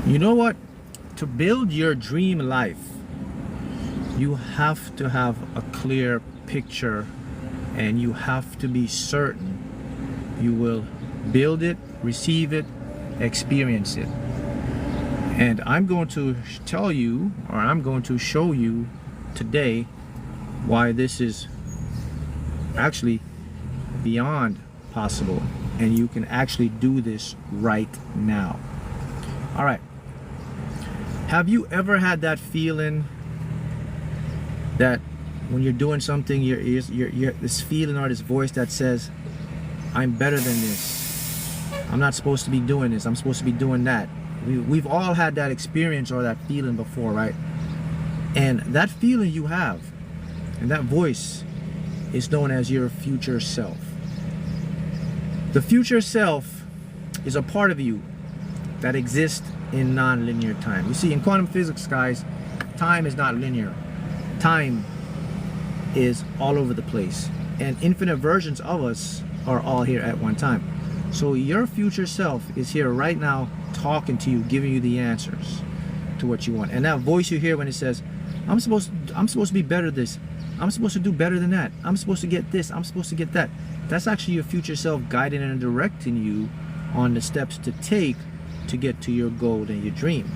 You know what? To build your dream life, you have to have a clear picture, and you have to be certain you will build it, receive it, experience it. And I'm going to tell you, or I'm going to show you today why this is actually beyond possible, and you can actually do this right now. All right. Have you ever had that feeling that when you're doing something, you're this feeling or this voice that says, I'm better than this. I'm not supposed to be doing this. I'm supposed to be doing that. We've all had that experience or that feeling before, right? And that feeling you have, and that voice, is known as your future self. The future self is a part of you that exists in non-linear time. You see, in quantum physics, guys, time is not linear. Time is all over the place, and infinite versions of us are all here at one time. So your future self is here right now, talking to you, giving you the answers to what you want. And that voice you hear when it says, I'm supposed to be better at this, I'm supposed to do better than that, I'm supposed to get this, I'm supposed to get that, that's actually your future self guiding and directing you on the steps to take to get to your goal and your dream.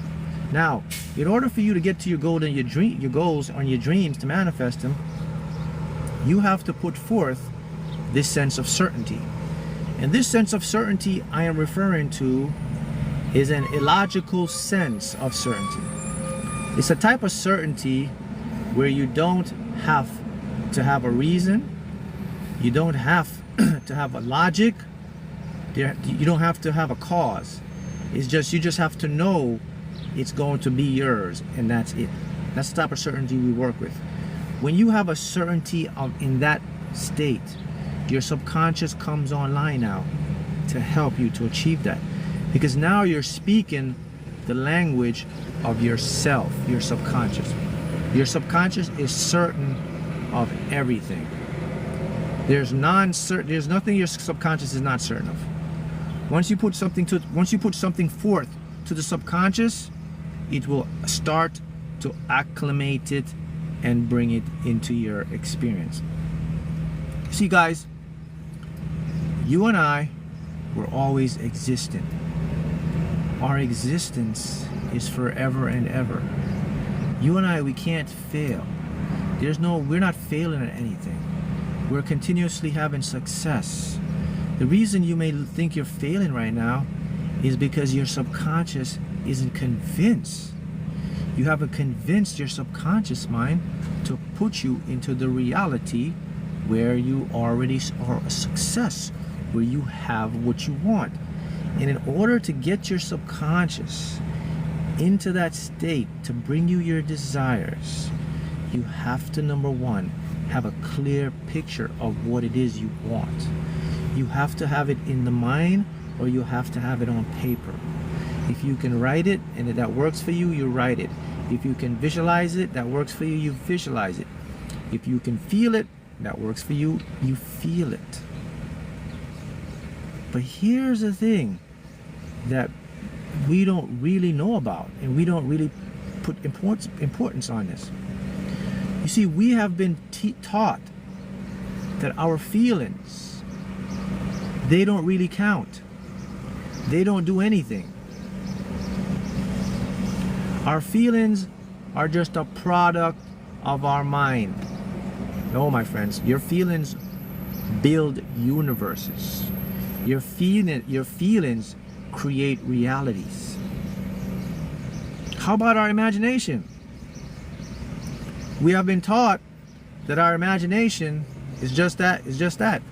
Now, in order for you to get to your goal and your goals and your dreams, to manifest them, you have to put forth this sense of certainty. And this sense of certainty I am referring to is an illogical sense of certainty. It's a type of certainty where you don't have to have a reason, you don't have to have a logic, you don't have to have a cause. It's just, you just have to know it's going to be yours, and that's it. That's the type of certainty we work with. When you have a certainty in that state, your subconscious comes online now to help you to achieve that. Because now you're speaking the language of yourself, your subconscious. Your subconscious is certain of everything. There's nothing your subconscious is not certain of. Once you put something forth to the subconscious, it will start to acclimate it and bring it into your experience. See, guys, you and I were always existing. Our existence is forever and ever. You and I, we can't fail. We're not failing at anything. We're continuously having success. The reason you may think you're failing right now is because your subconscious isn't convinced. You haven't convinced your subconscious mind to put you into the reality where you already are a success, where you have what you want. And in order to get your subconscious into that state to bring you your desires, you have to, number one, have a clear picture of what it is you want. You have to have it in the mind, or you have to have it on paper. If you can write it and that works for you, you write it. If you can visualize it, that works for you, you visualize it. If you can feel it, that works for you, you feel it. But here's the thing that we don't really know about, and we don't really put importance on this. You see, we have been taught that our feelings, they don't really count. They don't do anything. Our feelings are just a product of our mind. No, my friends, your feelings build universes. Your feelings create realities. How about our imagination? We have been taught that our imagination is just that.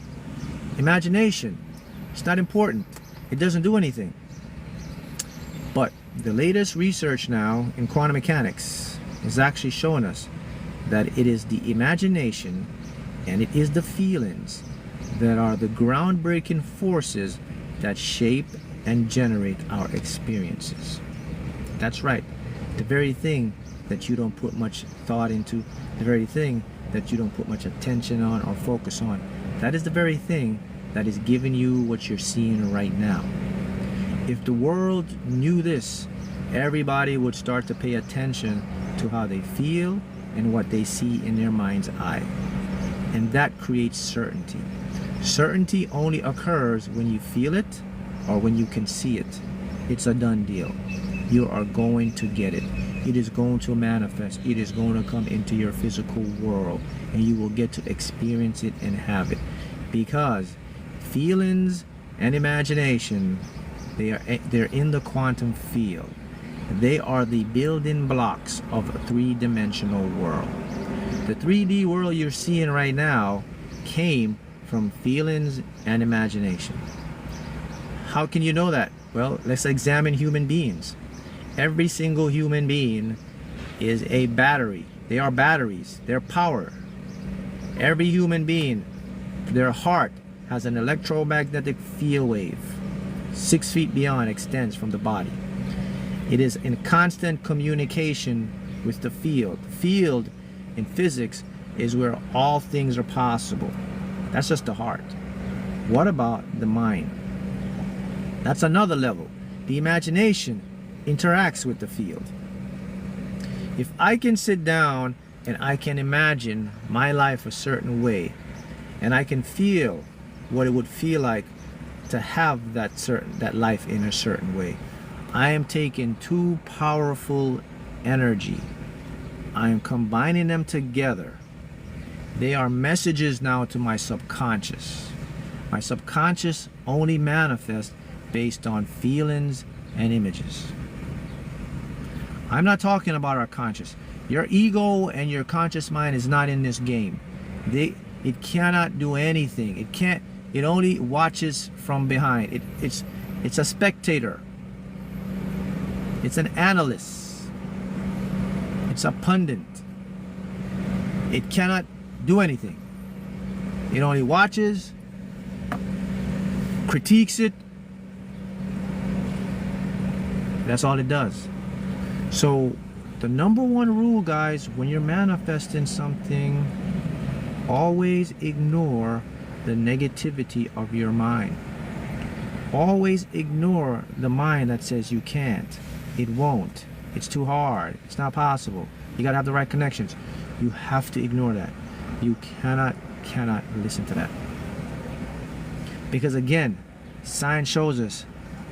Imagination. It's not important. It doesn't do anything. But the latest research now in quantum mechanics is actually showing us that it is the imagination and it is the feelings that are the groundbreaking forces that shape and generate our experiences. That's right. The very thing that you don't put much thought into, the very thing that you don't put much attention on or focus on, that is the very thing that is giving you what you're seeing right now. If the world knew this, everybody would start to pay attention to how they feel and what they see in their mind's eye. And that creates certainty. Certainty only occurs when you feel it or when you can see it. It's a done deal. You are going to get it. It is going to manifest. It is going to come into your physical world, and you will get to experience it and have it. Because feelings and imagination, they're in the quantum field. They are the building blocks of a three-dimensional world. The 3D world you're seeing right now came from feelings and imagination. How can you know that? Well, let's examine human beings. Every single human being is a battery. They are batteries. They're power. Every human being, their heart has an electromagnetic field wave 6 feet beyond, extends from the body. It is in constant communication with the field. The field in physics is where all things are possible. That's just the heart. What about the mind? That's another level. The imagination interacts with the field. If I can sit down and I can imagine my life a certain way, and I can feel what it would feel like to have that life in a certain way, I am taking two powerful energy. I am combining them together. They are messages now to my subconscious. My subconscious only manifests based on feelings and images. I'm not talking about our conscious. Your ego and your conscious mind is not in this game. It cannot do anything. It only watches from behind. It's a spectator. It's an analyst. It's a pundit. It cannot do anything. It only watches, critiques it. That's all it does. So the number one rule, guys, when you're manifesting something, always ignore the negativity of your mind. Always ignore the mind that says you can't, it won't, it's too hard, it's not possible, you gotta have the right connections. You have to ignore that. You cannot listen to that. Because again, science shows us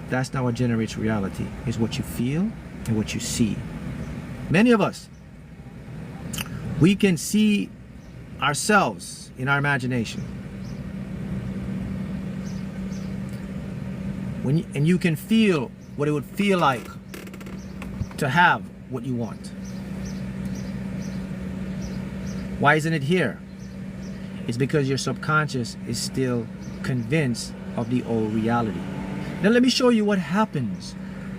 that's not what generates reality. It's what you feel and what you see. Many of us, we can see ourselves in our imagination. And you can feel what it would feel like to have what you want. Why isn't it here? It's because your subconscious is still convinced of the old reality. Now let me show you what happens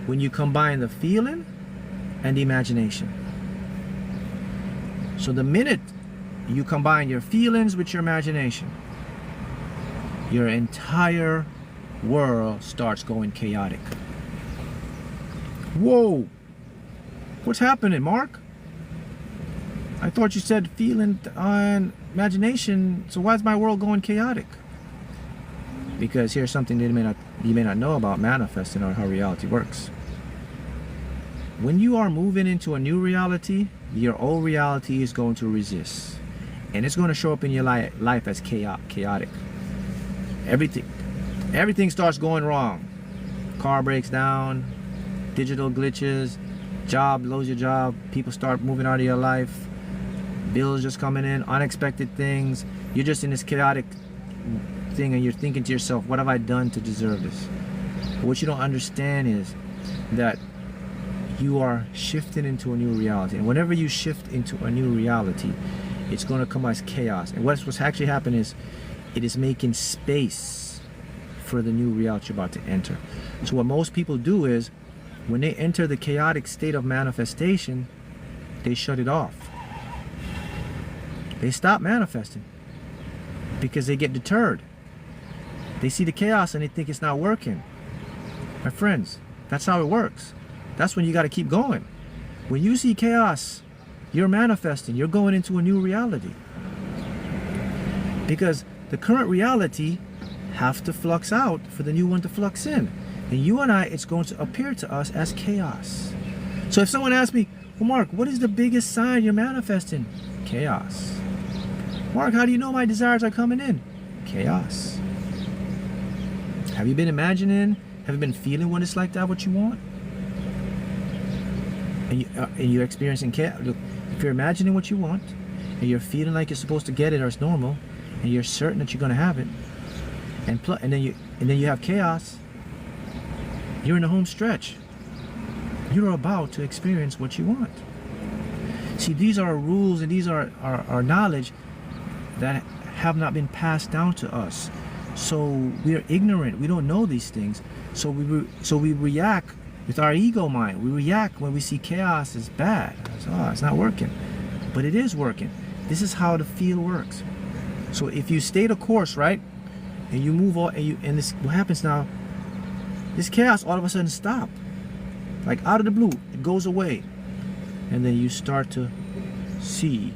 when you combine the feeling and the imagination. So the minute you combine your feelings with your imagination, your entire world starts going chaotic. Whoa! What's happening, Mark? I thought you said feeling and imagination, so why is my world going chaotic? Because here's something that you may not know about manifesting or how reality works. When you are moving into a new reality, your old reality is going to resist. And it's going to show up in your life as chaotic. Everything starts going wrong. Car breaks down, digital glitches, lose your job, people start moving out of your life, bills just coming in, unexpected things. You're just in this chaotic thing and you're thinking to yourself, what have I done to deserve this? But what you don't understand is that you are shifting into a new reality. And whenever you shift into a new reality, it's going to come as chaos. And what's actually happening is it is making space for the new reality you're about to enter. So what most people do is when they enter the chaotic state of manifestation, they shut it off. They stop manifesting because they get deterred. They see the chaos and they think it's not working. My friends, that's how it works. That's when you got to keep going. When you see chaos, you're manifesting. You're going into a new reality. Because the current reality have to flux out for the new one to flux in. And you and I, it's going to appear to us as chaos. So if someone asks me, well, Mark, what is the biggest sign you're manifesting? Chaos. Mark, how do you know my desires are coming in? Chaos. Have you been imagining? Have you been feeling what it's like to have what you want? And you're experiencing chaos. Look, if you're imagining what you want, and you're feeling like you're supposed to get it or it's normal, and you're certain that you're going to have it, and then you have chaos, you're in the home stretch. You're about to experience what you want. See, these are rules and these are knowledge that have not been passed down to us. So we are ignorant. We don't know these things. So we react with our ego mind. We react when we see chaos as bad. Oh, it's not working. But it is working. This is how the field works. So if you stay the course, right, and you move on, and this, what happens now, this chaos all of a sudden stop. Like out of the blue, it goes away. And then you start to see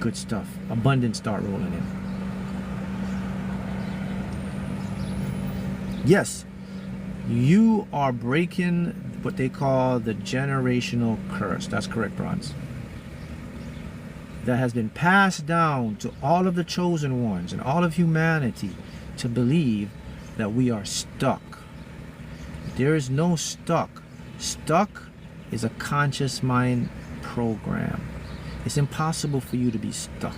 good stuff. Abundance start rolling in. Yes, you are breaking what they call the generational curse. That's correct, Bronze. That has been passed down to all of the chosen ones and all of humanity to believe that we are stuck. There is no stuck. Stuck is a conscious mind program. It's impossible for you to be stuck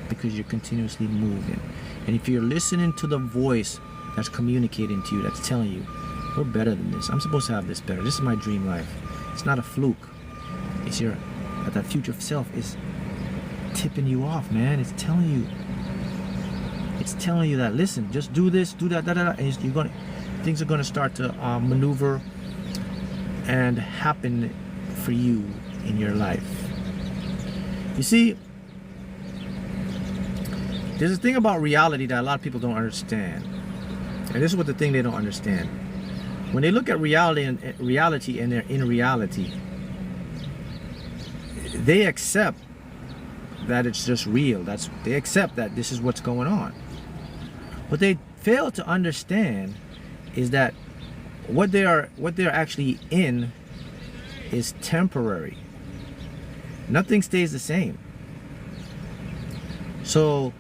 because you're continuously moving. And if you're listening to the voice that's communicating to you, that's telling you, we're better than this. I'm supposed to have this better. This is my dream life. It's not a fluke. It's that future self is tipping you off, man. It's telling you that, listen, just do this, do that, and things are gonna start to maneuver and happen for you in your life. You see, there's a thing about reality that a lot of people don't understand. And this is what the thing they don't understand. When they look at reality and they're in reality, they accept that it's just real. They accept that this is what's going on. What they fail to understand is that what they're actually in is temporary. Nothing stays the same. So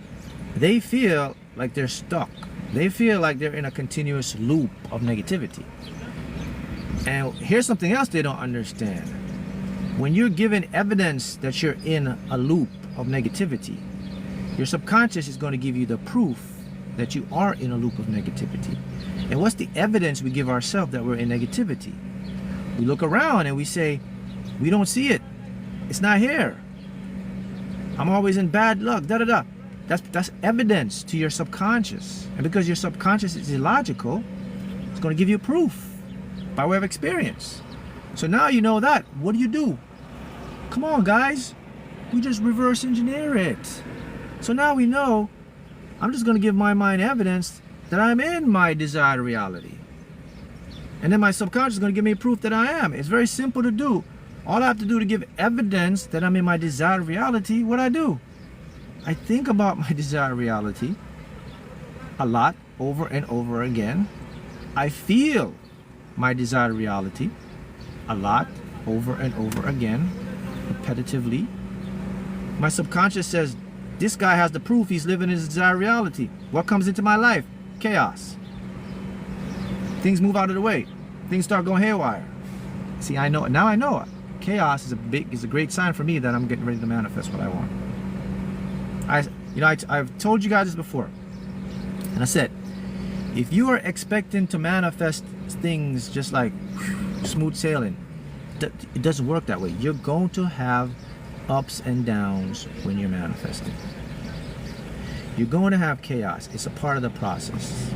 they feel like they're stuck. They feel like they're in a continuous loop of negativity. And here's something else they don't understand. When you're given evidence that you're in a loop of negativity, your subconscious is going to give you the proof that you are in a loop of negativity. And what's the evidence we give ourselves that we're in negativity? We look around and we say, we don't see it. It's not here. I'm always in bad luck, da-da-da. That's evidence to your subconscious. And because your subconscious is illogical, it's going to give you proof by way of experience. So now you know that. What do? Come on, guys. We just reverse engineer it. So now we know, I'm just going to give my mind evidence that I'm in my desired reality. And then my subconscious is going to give me proof that I am. It's very simple to do. All I have to do to give evidence that I'm in my desired reality, what I do? I think about my desired reality a lot, over and over again. I feel my desired reality a lot, over and over again, repetitively. My subconscious says, this guy has the proof he's living his desired reality. What comes into my life? Chaos. Things move out of the way. Things start going haywire. See, I know, now I know it. Chaos is a great sign for me that I'm getting ready to manifest what I want. I've told you guys this before, and I said, if you are expecting to manifest things just like smooth sailing, it doesn't work that way. You're going to have ups and downs when you're manifesting. You're going to have chaos. It's a part of the process.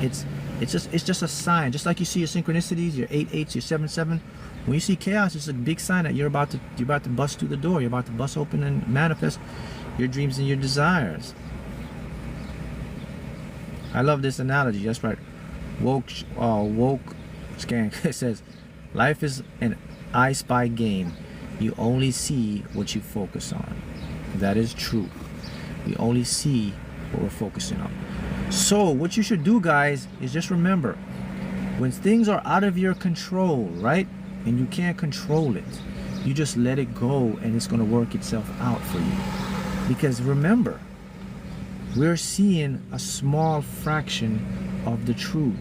It's just a sign. Just like you see your synchronicities, your 8/8s, your 7/7. When you see chaos, it's a big sign that you're about to bust through the door. You're about to bust open and manifest your dreams and your desires. I love this analogy. That's right. Woke scan. It says, life is an I Spy game. You only see what you focus on. That is true. We only see what we're focusing on. So what you should do, guys, is just remember, When things are out of your control, right, and you can't control it, you just let it go and it's going to work itself out for you. Because remember, we're seeing a small fraction of the truth,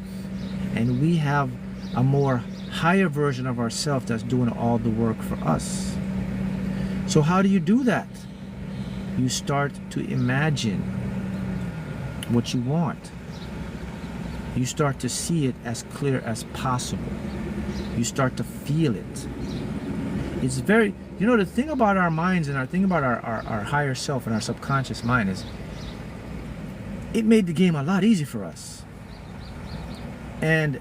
and we have a more higher version of ourselves that's doing all the work for us. So how do you do that? You start to imagine what you want. You start to see it as clear as possible. You start to feel it. It's very, you know, the thing about our minds and our thing about our higher self and our subconscious mind is it made the game a lot easier for us. And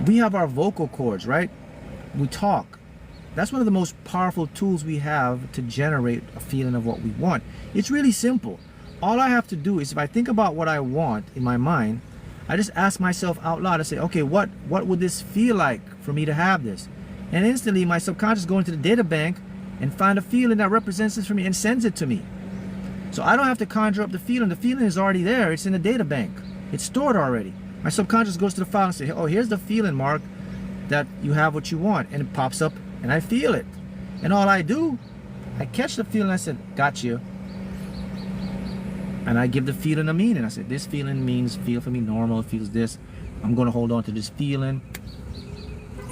we have our vocal cords, right? We talk. That's one of the most powerful tools we have to generate a feeling of what we want. It's really simple. All I have to do is, if I think about what I want in my mind, I just ask myself out loud. I say, okay, what would this feel like for me to have this? And instantly my subconscious goes into the data bank and find a feeling that represents this for me and sends it to me. So I don't have to conjure up the feeling. The feeling is already there. It's in the data bank. It's stored already. My subconscious goes to the file and says, oh, here's the feeling, Mark, that you have what you want. And it pops up and I feel it. And all I do, I catch the feeling. I said, got you. And I give the feeling a meaning. I said, this feeling means feel for me normal. It feels this. I'm going to hold on to this feeling.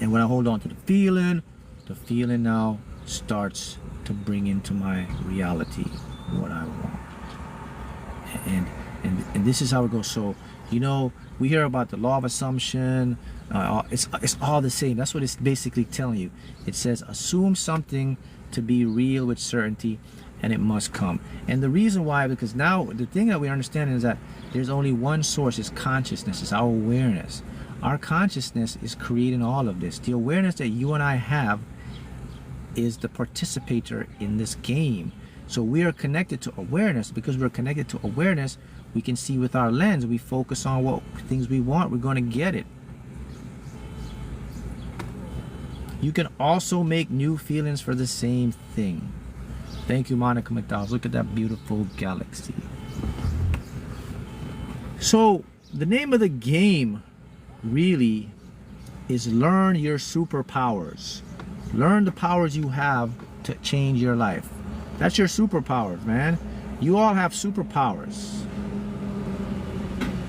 And when I hold on to the feeling now starts to bring into my reality what I want. And this is how it goes. So, you know, we hear about the law of assumption. It's all the same. That's what it's basically telling you. It says assume something to be real with certainty, and it must come. And the reason why, because now the thing that we understand is that there's only one source. It's consciousness. It's our awareness. Our consciousness is creating all of this. The awareness that you and I have is the participator in this game. So we are connected to awareness. Because we're connected to awareness, we can see with our lens. We focus on what things we want. We're going to get it. You can also make new feelings for the same thing. Thank you, Monica McDowell. Look at that beautiful galaxy. So the name of the game really is learn your superpowers. Learn the powers you have to change your life. That's your superpowers, man. You all have superpowers.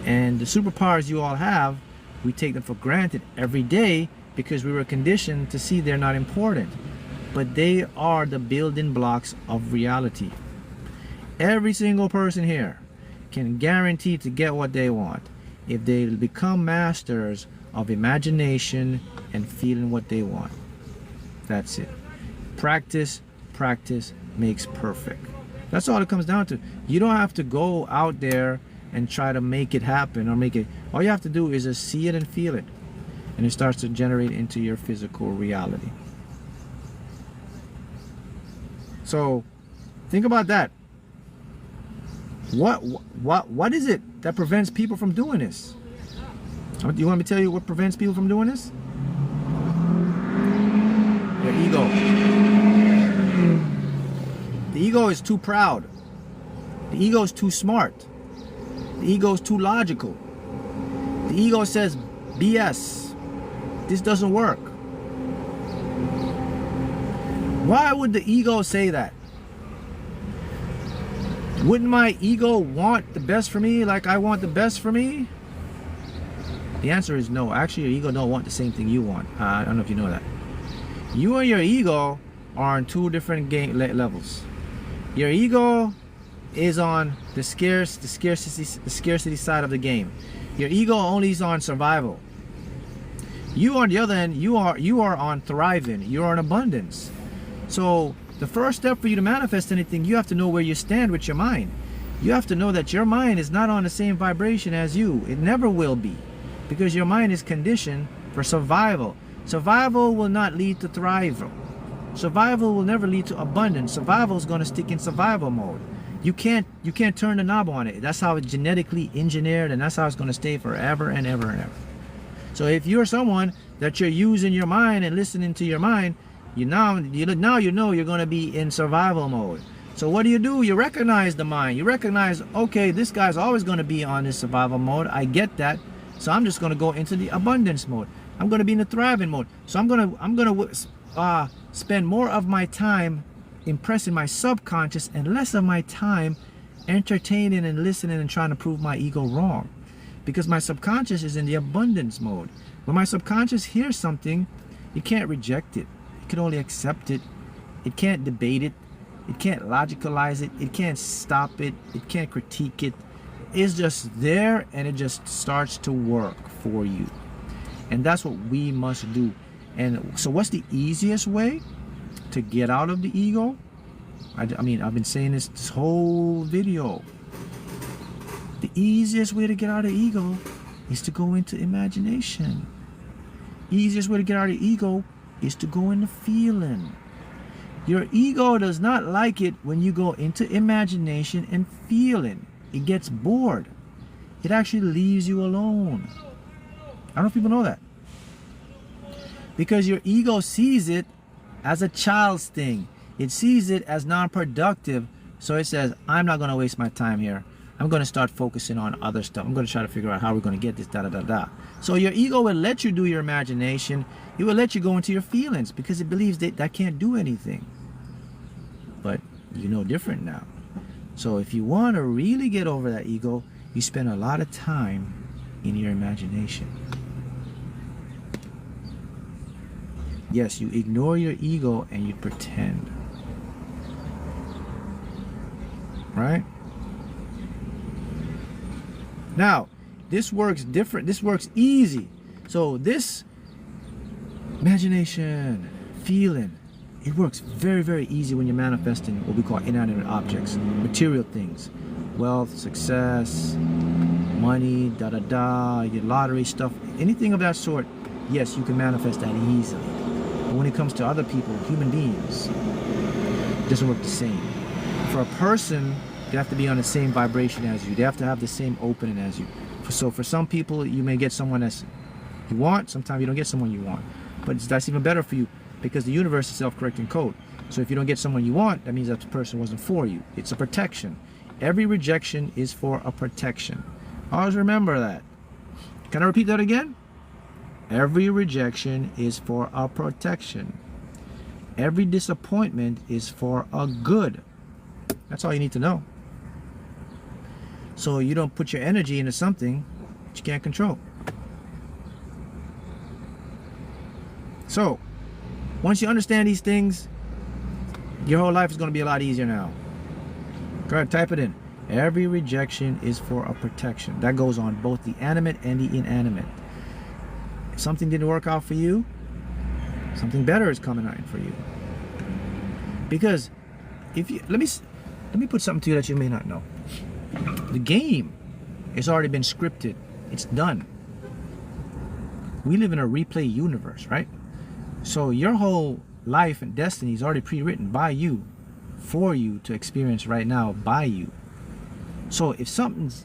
And the superpowers you all have, we take them for granted every day because we were conditioned to see they're not important. But they are the building blocks of reality. Every single person here can guarantee to get what they want if they become masters of imagination and feeling what they want. That's it. Practice, practice makes perfect. That's all it comes down to. You don't have to go out there and try to make it happen or make it. All you have to do is just see it and feel it. And it starts to generate into your physical reality. So think about that. What is it that prevents people from doing this? Do you want me to tell you what prevents people from doing this? Their ego. The ego is too proud. The ego is too smart. The ego is too logical. The ego says, BS. This doesn't work. Why would the ego say that? Wouldn't my ego want the best for me like I want the best for me? The answer is no. Actually, your ego don't want the same thing you want. I don't know if you know that. You and your ego are on two different game levels. Your ego is on the scarcity side of the game. Your ego only is on survival. You on the other end, you are on thriving. You're on abundance. So the first step for you to manifest anything, you have to know where you stand with your mind. You have to know that your mind is not on the same vibration as you. It never will be, because your mind is conditioned for survival. Survival will not lead to thrival. Survival will never lead to abundance. Survival is going to stick in survival mode. You can't turn the knob on it. That's how it's genetically engineered, and that's how it's going to stay forever and ever and ever. So if you're someone that you're using your mind and listening to your mind, you know you're going to be in survival mode. So what do? You recognize the mind. You recognize, okay, this guy's always going to be on this survival mode. I get that. So I'm just going to go into the abundance mode. I'm going to be in the thriving mode. So I'm going to spend more of my time impressing my subconscious and less of my time entertaining and listening and trying to prove my ego wrong. Because my subconscious is in the abundance mode. When my subconscious hears something, it can't reject it. It can only accept it. It can't debate it. It can't logicalize it. It can't stop it. It can't critique it. It's just there, and it just starts to work for you. And that's what we must do. And so what's the easiest way to get out of the ego? I mean, I've been saying this whole video. The easiest way to get out of ego is to go into imagination. Easiest way to get out of ego is to go into feeling. Your ego does not like it when you go into imagination and feeling. It gets bored. It actually leaves you alone. I don't know if people know that. Because your ego sees it as a child's thing. It sees it as non-productive. So it says, I'm not going to waste my time here. I'm going to start focusing on other stuff. I'm going to try to figure out how we're going to get this, da-da-da-da. So your ego will let you do your imagination. It will let you go into your feelings because it believes that can't do anything. But you know different now. So if you want to really get over that ego, you spend a lot of time in your imagination. Yes, you ignore your ego and you pretend. Right? Now, this works different. This works easy. So this imagination, feeling, it works very, very easy when you're manifesting what we call inanimate objects, material things, wealth, success, money, da-da-da, your lottery stuff, anything of that sort. Yes, you can manifest that easily. But when it comes to other people, human beings, it doesn't work the same. For a person, they have to be on the same vibration as you. They have to have the same opening as you. So for some people, you may get someone that's you want. Sometimes you don't get someone you want. But that's even better for you because the universe is self-correcting code. So if you don't get someone you want, that means that the person wasn't for you. It's a protection. Every rejection is for a protection. Always remember that. Can I repeat that again? Every rejection is for a protection. Every disappointment is for a good. That's all you need to know. So you don't put your energy into something that you can't control. So once you understand these things, your whole life is going to be a lot easier now. Go ahead, type it in. Every rejection is for a protection. That goes on both the animate and the inanimate. If something didn't work out for you, something better is coming out for you. Because if you let me put something to you that you may not know. The game has already been scripted. It's done. We live in a replay universe, right? So your whole life and destiny is already pre-written by you, for you to experience right now by you. So if something's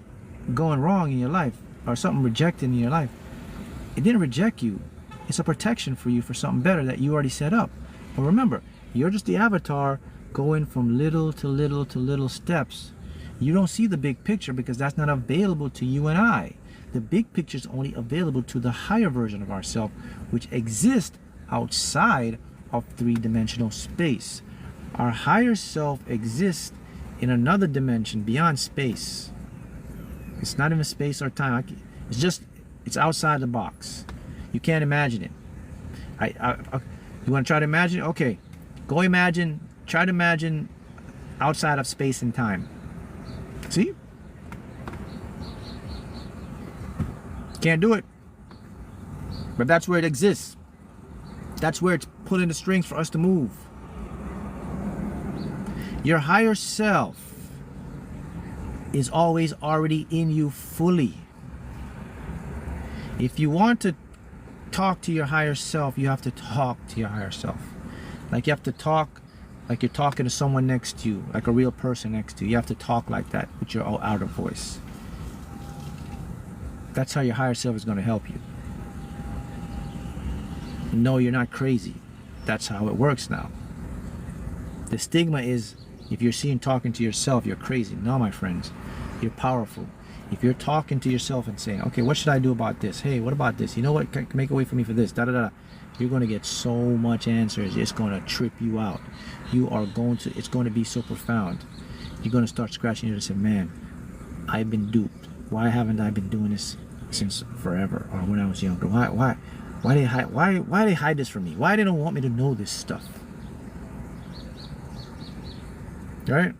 going wrong in your life or something rejected in your life, it didn't reject you. It's a protection for you for something better that you already set up. But remember, you're just the avatar going from little to little to little steps. You don't see the big picture because that's not available to you and I. The big picture is only available to the higher version of ourselves, which exists outside of three-dimensional space. Our higher self exists in another dimension beyond space. It's not even space or time. It's outside the box. You can't imagine it. You want to try to imagine? Okay, go imagine. Try to imagine outside of space and time. See? Can't do it. But that's where it exists. That's where it's pulling the strings for us to move. Your higher self is always already in you fully. If you want to talk to your higher self, you have to talk to your higher self. Like you have to talk like you're talking to someone next to you, like a real person next to you. You have to talk like that with your outer voice. That's how your higher self is going to help you. No, you're not crazy. That's how it works now. The stigma is if you're seen talking to yourself, you're crazy. No, my friends, you're powerful. If you're talking to yourself and saying, okay, what should I do about this? Hey, what about this? You know what? Make a way for me for this. Da da da. You're going to get so much answers. It's going to trip you out. It's going to be so profound. You're going to start scratching your head and say, man, I've been duped. Why haven't I been doing this since forever, or when I was younger? Why they hide this from me? Why they don't want me to know this stuff? Right?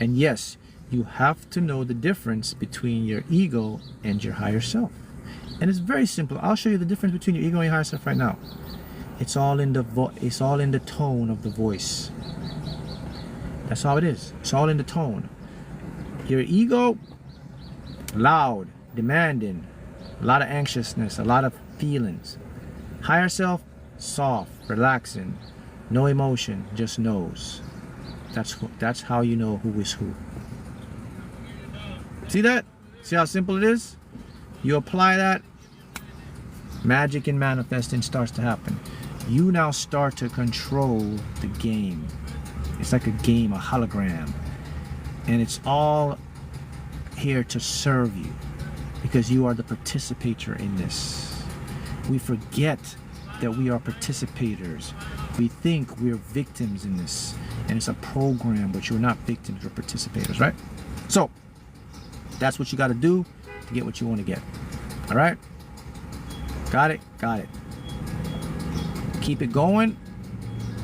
And yes, you have to know the difference between your ego and your higher self. And it's very simple. I'll show you the difference between your ego and your higher self right now. It's all in the tone of the voice. That's how it is. It's all in the tone. Your ego, loud, demanding, a lot of anxiousness, a lot of feelings. Higher self, soft, relaxing, no emotion, just knows. That's how you know who is who. See that? See how simple it is? You apply that, magic in manifesting starts to happen. You now start to control the game. It's like a game, a hologram. And it's all here to serve you, because you are the participator in this. We forget that we are participators. We think we're victims in this, and it's a program, but you're not victims, you're participators, right? So that's what you got to do to get what you want to get. All right? Got it? Got it. Keep it going,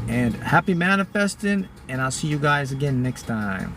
and happy manifesting, and I'll see you guys again next time.